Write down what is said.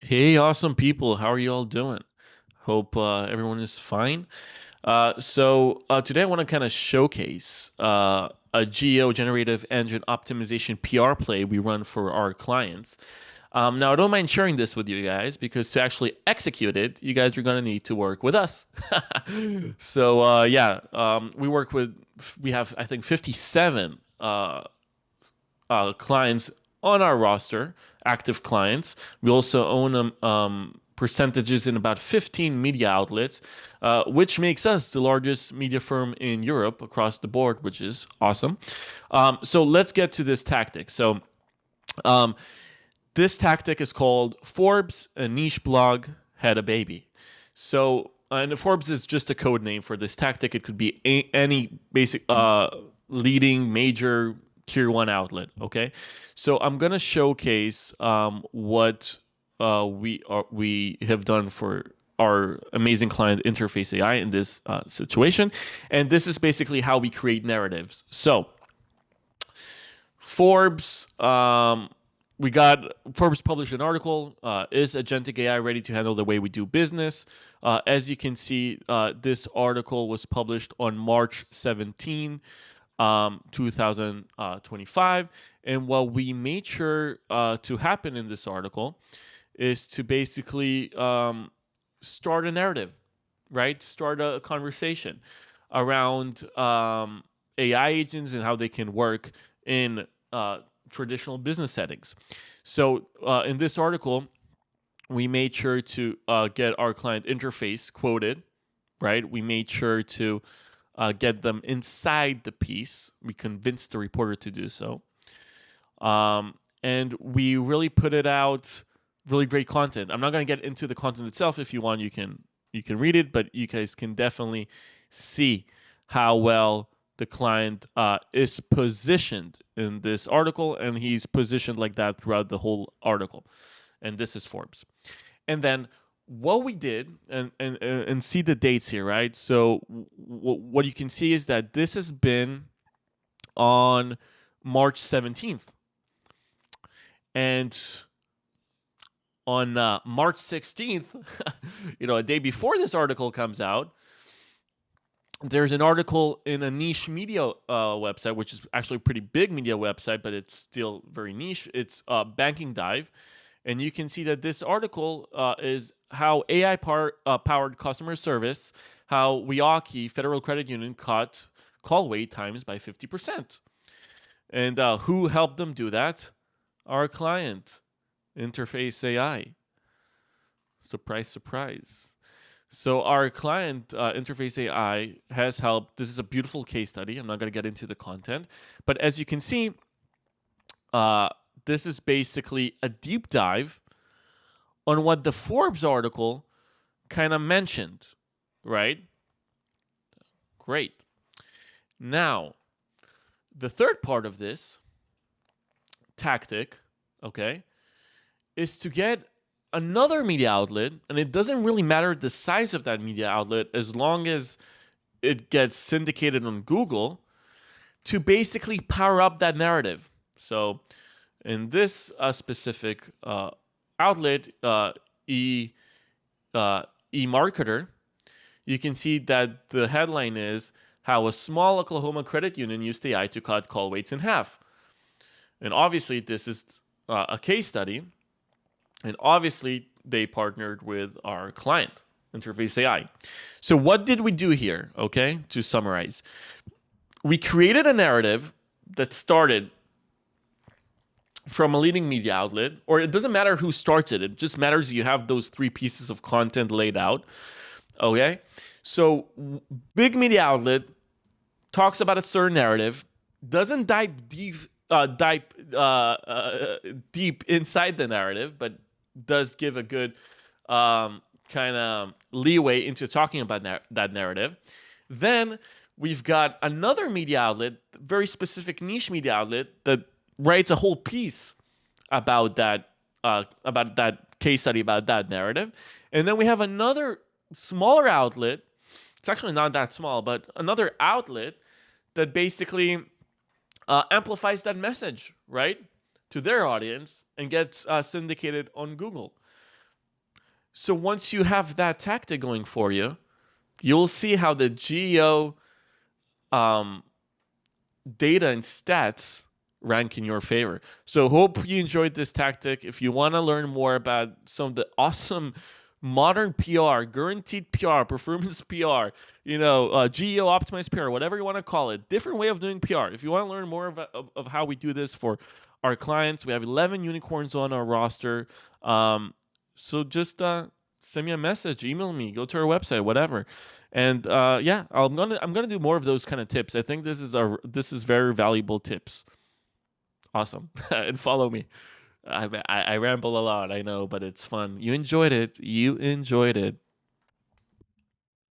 Hey, awesome people. How are you all doing? Hope everyone is fine. Today I want to kind of showcase a GEO generative engine optimization PR play we run for our clients. Now, I don't mind sharing this with you guys because to actually execute it, you guys are going to need to work with us. We have, I think, 57 clients on our roster, active clients. We also own percentages in about 15 media outlets, which makes us the largest media firm in Europe across the board, which is awesome. So let's get to this tactic. Um, this tactic is called Forbes, a niche blog had a baby. And Forbes is just a code name for this tactic. It could be any basic leading major tier one outlet. Okay, so I'm gonna showcase what we have done for our amazing client Interface AI in this situation, and this is basically how we create narratives. So Forbes. We got Forbes published an article. Is agentic AI ready to handle the way we do business? As you can see, this article was published on March 17, 2025. And what we made sure to happen in this article is to basically start a narrative, right? Start a conversation around AI agents and how they can work in traditional business settings. In this article, we made sure to get our client interface quoted, right? We made sure to get them inside the piece. We convinced the reporter to do so. And we really put it out really great content. I'm not going to get into the content itself. If you want, you can read it, but you guys can definitely see how well the client is positioned in this article, and he's positioned like that throughout the whole article. And this is Forbes. And then what we did, and see the dates here, right? So what you can see is that this has been on March 17th. And on March 16th, a day before this article comes out, there's an article in a niche media website, which is actually a pretty big media website, but it's still very niche. It's Banking Dive. And you can see that this article is how AI powered customer service, how Weaki Federal Credit Union cut call wait times by 50%. And who helped them do that? Our client, Interface AI. Surprise, surprise. So our client, Interface AI, has helped. This is a beautiful case study. I'm not going to get into the content. But as you can see, this is basically a deep dive on what the Forbes article kind of mentioned, right? Great. Now, the third part of this tactic, okay, is to get another media outlet, and it doesn't really matter the size of that media outlet as long as it gets syndicated on Google, to basically power up that narrative. So in this specific outlet, eMarketer, you can see that the headline is how a small Oklahoma credit union used AI to cut call waits in half. And obviously, this is a case study. And obviously, they partnered with our client, Interface AI. So what did we do here, okay, to summarize? We created a narrative that started from a leading media outlet, or it doesn't matter who starts it. It just matters you have those three pieces of content laid out, okay? So big media outlet talks about a certain narrative, doesn't dive deep deep inside the narrative, but does give a good kind of leeway into talking about that narrative. Then we've got another media outlet, very specific niche media outlet, that writes a whole piece about that case study, about that narrative. And then we have another smaller outlet. It's actually not that small, but another outlet that basically amplifies that message, right, to their audience and gets syndicated on Google. So once you have that tactic going for you, you'll see how the GEO um, data and stats rank in your favor. So hope you enjoyed this tactic. If you want to learn more about some of the awesome modern PR, guaranteed PR, performance PR, GEO optimized PR, whatever you want to call it, different way of doing PR. If you want to learn more of how we do this for our clients, we have 11 unicorns on our roster. So just send me a message, email me, go to our website, whatever. And yeah, I'm gonna do more of those kind of tips. I think this is very valuable tips. Awesome, and follow me. I ramble a lot, I know, but it's fun. You enjoyed it. You enjoyed it.